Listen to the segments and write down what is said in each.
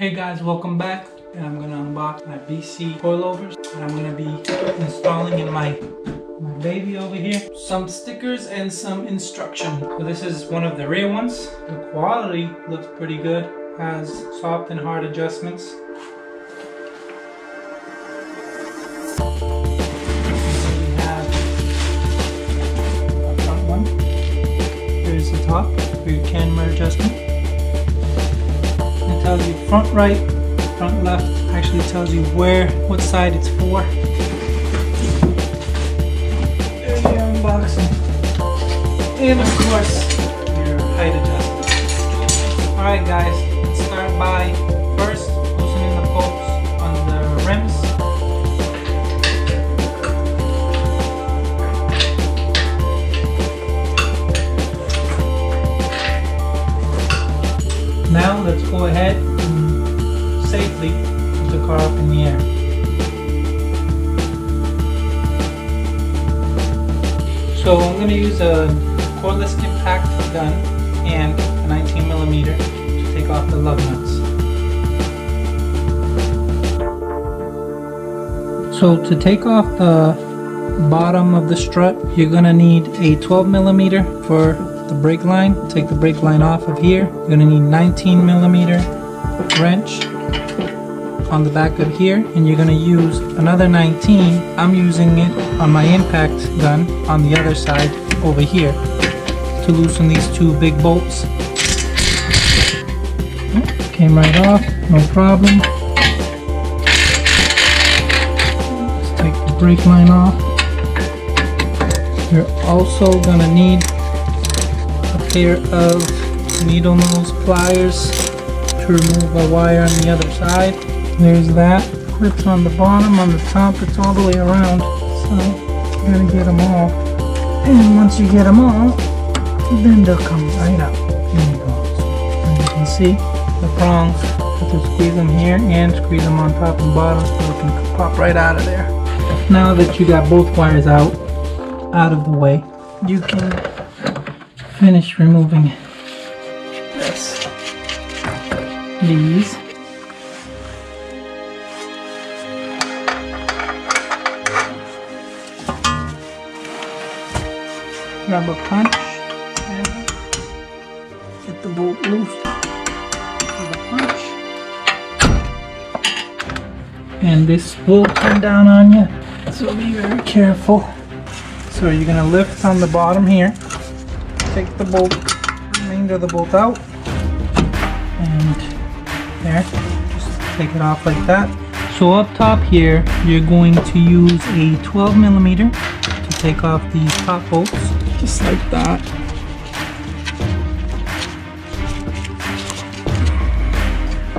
Hey guys, welcome back, and I'm gonna unbox my BC coilovers that I'm gonna be installing in my baby over here. Some stickers and some instruction. So this is one of the rear ones. The quality looks pretty good. Has soft and hard adjustments. We have a front one. Here's the top for your camera adjustment. It tells you front right, front left. Actually tells you what side it's for. There's your unboxing. And of course, your height adjustment. Alright guys, let's start by first loosening the bolts on the rims. Now let's go ahead and safely put the car up in the air. So I'm going to use a cordless impact gun and a 19mm to take off the lug nuts. So to take off the bottom of the strut, you're going to need a 12mm for the brake line. Take the brake line off of here. You're going to need 19mm wrench on the back of here, and you're going to use another 19. I'm using it on my impact gun on the other side over here to loosen these two big bolts. Came right off, no problem. Let's take the brake line off. You're also going to need a pair of needle nose pliers to remove a wire on the other side. There's that. Clips on the bottom, on the top, it's all the way around. So you gotta get them all. And once you get them all, then they'll come right out. Here we go. So, as you can see, the prongs, you have to squeeze them here and squeeze them on top and bottom so it can pop right out of there. Now that you got both wires out of the way, you can finish removing these. Grab a punch and get the bolt loose with a punch. And this will come down on you, so be very careful. So you're going to lift on the bottom here, take the remainder of the bolt out, and there, just take it off like that. So up top here, you're going to use a 12mm to take off these top bolts, just like that.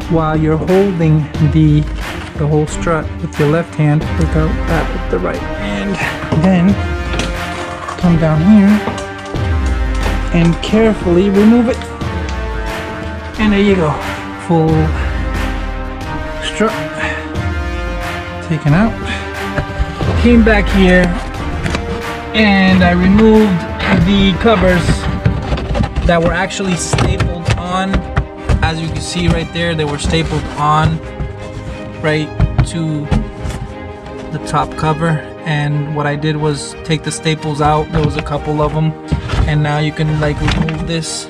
While you're holding the whole strut with your left hand, take out that with the right. And then come down here and carefully remove it. And there you go. Full strut taken out. Came back here and I removed the covers that were actually stapled on. As you can see right there, they were stapled on right to the top cover. And what I did was take the staples out. There was a couple of them, and now you can like remove this.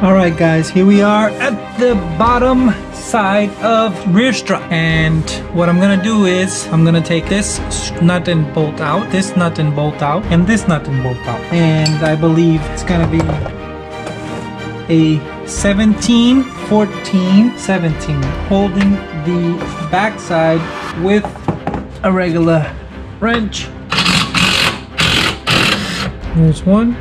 Alright guys, here we are at the bottom side of rear strut, and what I'm gonna do is I'm gonna take this nut and bolt out, this nut and bolt out, and this nut and bolt out, and I believe it's gonna be a 17, 14, 17, holding the back side with a regular wrench. There's one.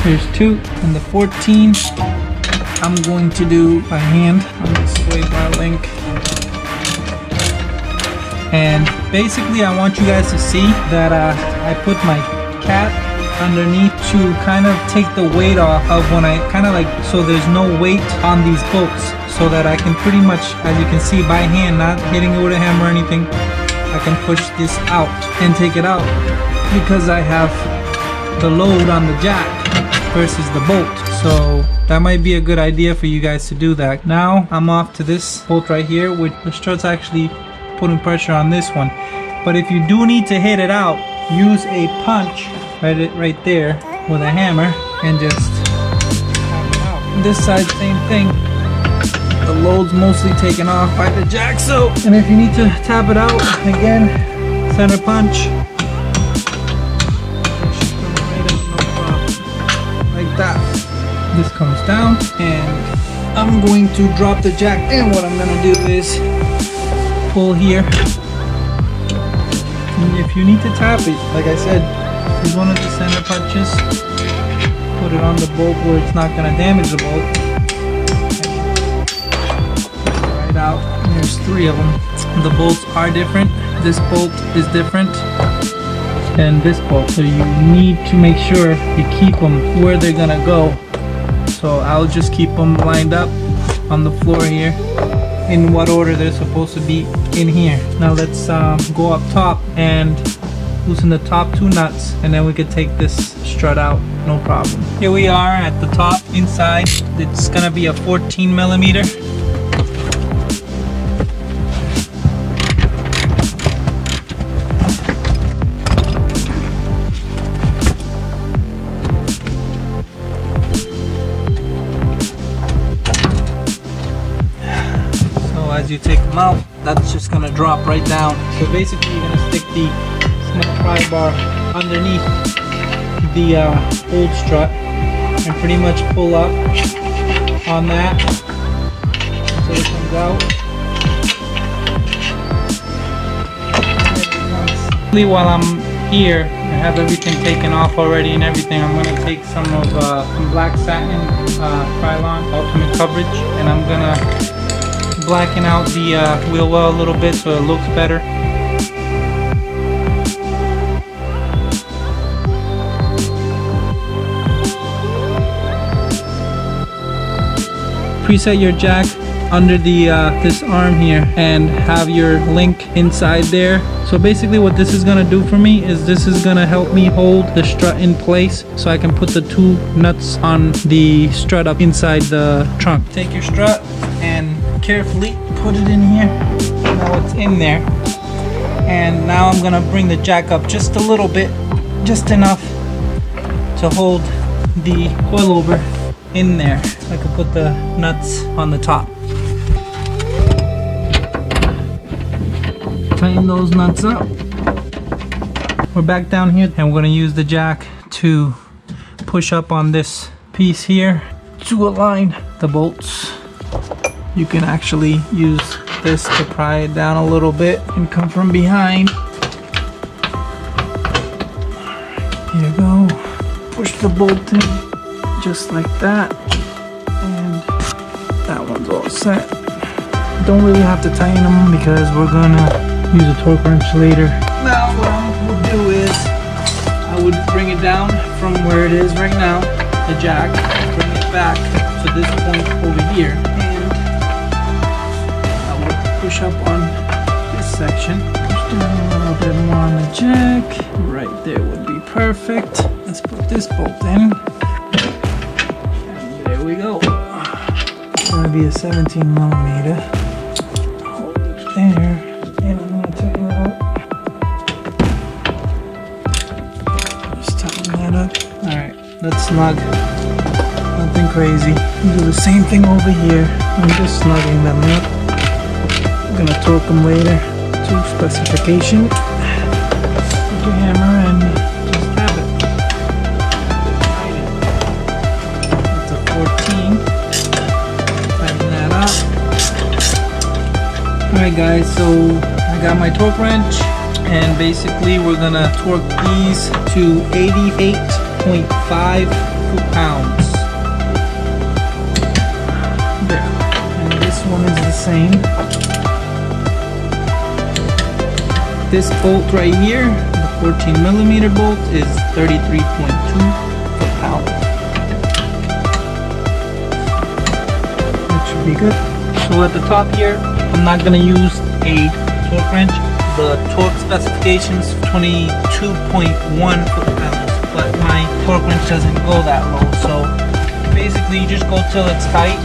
Here's two, and the 14 I'm going to do by hand on this weight bar link. And basically I want you guys to see that I put my cat underneath to kind of take the weight off of when I kind of like, so there's no weight on these bolts, so that I can pretty much, as you can see, by hand, not hitting it with a hammer or anything, I can push this out and take it out because I have the load on the jack versus the bolt. So that might be a good idea for you guys to do that. Now I'm off to this bolt right here, with the strut's actually putting pressure on this one. But if you do need to hit it out, use a punch right there with a hammer and just tap it out. This side, same thing. The load's mostly taken off by the jack, so, and if you need to tap it out, again, center punch. Like that. This comes down, and I'm going to drop the jack, and what I'm gonna do is pull here. And if you need to tap it, like I said, use one of the center punches, put it on the bolt where it's not gonna damage the bolt. Right out, and there's 3 of them. The bolts are different. This bolt is different than this bolt, so you need to make sure you keep them where they're gonna go. So I'll just keep them lined up on the floor here in what order they're supposed to be in here. Now let's go up top and loosen the top 2 nuts, and then we could take this strut out, no problem. Here we are at the top inside. It's gonna be a 14 millimeter. As you take them out, that's just gonna drop right down. So basically you're gonna stick the snap pry bar underneath the old strut and pretty much pull up on that until it comes out. While I'm here, I have everything taken off already and everything. I'm gonna take some of some black satin Krylon ultimate coverage, and I'm gonna blacken out the wheel well a little bit so it looks better. Preset your jack under the this arm here and have your link inside there. So basically what this is gonna do for me is this is gonna help me hold the strut in place so I can put the 2 nuts on the strut up inside the trunk. Take your strut and carefully put it in here. Now it's in there, and now I'm gonna bring the jack up just a little bit, just enough to hold the coilover in there so I can put the nuts on the top. Tighten those nuts up. We're back down here, and we're gonna use the jack to push up on this piece here to align the bolts. You can actually use this to pry it down a little bit and come from behind. Here you go. Push the bolt in just like that. And that one's all set. Don't really have to tighten them because we're gonna use a torque wrench later. Now what I will do is I would bring it down from where it is right now, the jack, bring it back to this point over here. Push up on this section. Push down a little bit more on the jack. Right there would be perfect. Let's put this bolt in. And there we go. It's gonna be a 17 millimeter. Hold it there. And I'm gonna tighten it up. Just tighten that up. Alright, that's snug. Nothing crazy. Do the same thing over here. I'm just snugging them up. I'm gonna torque them later to specification. Take your hammer and just tap it. That's a 14. Tighten that up. Alright guys, so I got my torque wrench, and basically we're gonna torque these to 88.5 foot-pounds. There. And this one is the same. This bolt right here, the 14mm bolt is 33.2 foot-pounds. That should be good. So at the top here, I'm not going to use a torque wrench. The torque specifications 22.1 foot-pounds, but my torque wrench doesn't go that low. So basically you just go till it's tight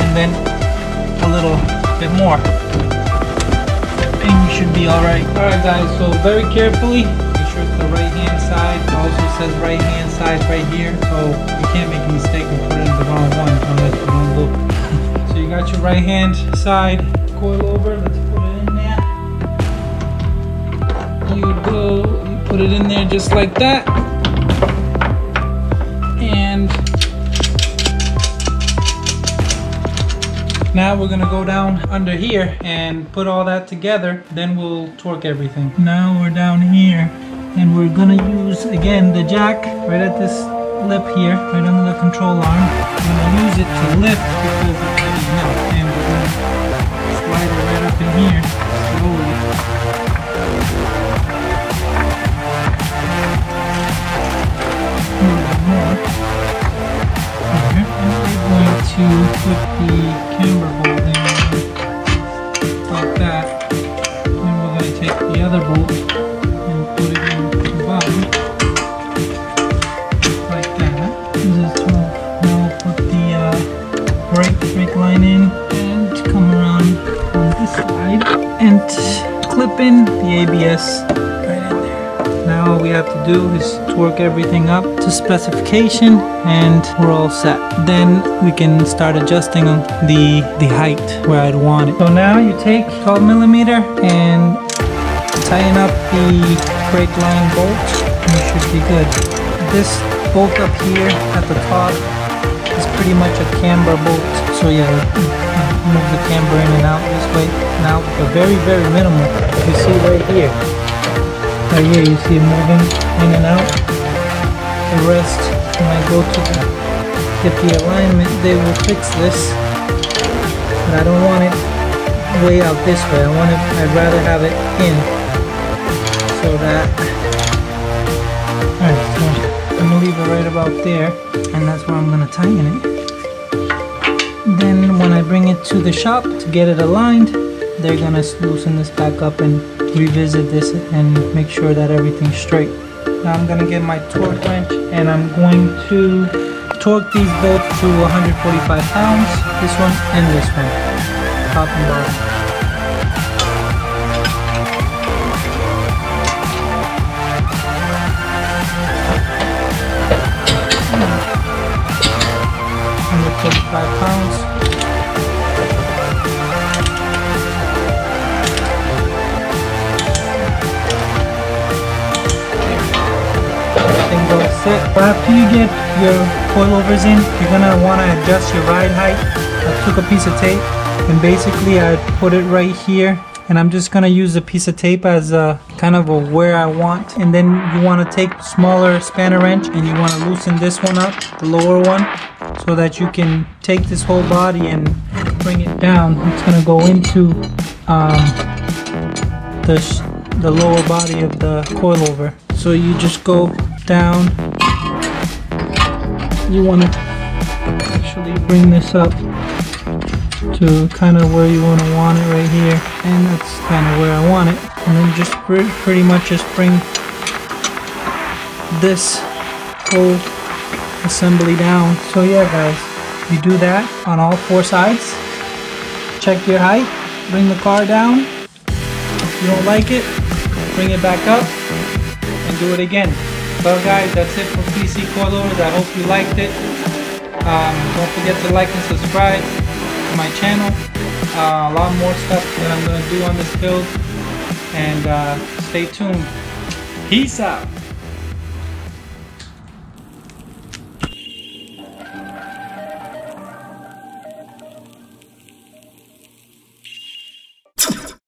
and then a little bit more and you should be alright. Alright guys, so very carefully make sure it's the right hand side. It also says right hand side right here, so you can't make a mistake and put it in the wrong one unless you don't look. So you got your right hand side coilover. Let's put it in there. You put it in there just like that. And now we're gonna go down under here and put all that together, then we'll torque everything. Now we're down here and we're gonna use again the jack right at this lip here, right under the control arm. I'm gonna use it to lift because it's heavy now, and we're gonna slide it right up in here slowly. A little bit more. Here. And we're going to put the camber bolt in like that. Then we're going to take the other bolt and put it in the bottom like that. This is 12. Now we'll put the brake line in and come around on this side and clip in the ABS right in there. Now all we have to do is torque everything up to specification and we're all set. Then we can start adjusting the height where I'd want it. So now you take 12mm and tighten up the brake line bolt and you should be good. This bolt up here at the top is pretty much a camber bolt. So yeah, move the camber in and out this way and out, but very, very minimal. You see right here. Right here you see it moving in and out. The rest, when I go to get the alignment, they will fix this. But I don't want it way out this way. I'd rather have it in. So that, alright, so I'm gonna leave it right about there, and that's where I'm gonna tighten it. Then when I bring it to the shop to get it aligned, they're gonna loosen this back up and revisit this and make sure that everything's straight. Now I'm gonna get my torque wrench and I'm going to torque these both to 145 pounds, this one and this one, top and bottom. 145 pounds. Set. After you get your coilovers in, you're gonna want to adjust your ride height. I took a piece of tape and basically I put it right here, and I'm just gonna use a piece of tape as a kind of a where I want. And then you want to take smaller spanner wrench and you want to loosen this one up, the lower one, so that you can take this whole body and bring it down. It's gonna go into the lower body of the coilover. So you just go down. You want to actually bring this up to kind of where you want it right here, and that's kind of where I want it. And then just pretty much just bring this whole assembly down. So yeah guys, you do that on all four sides. Check your height, bring the car down. If you don't like it, bring it back up and do it again. Well guys, that's it for BCcoilovers. I hope you liked it. Don't forget to like and subscribe to my channel. A lot more stuff that I'm going to do on this build. And stay tuned. Peace out.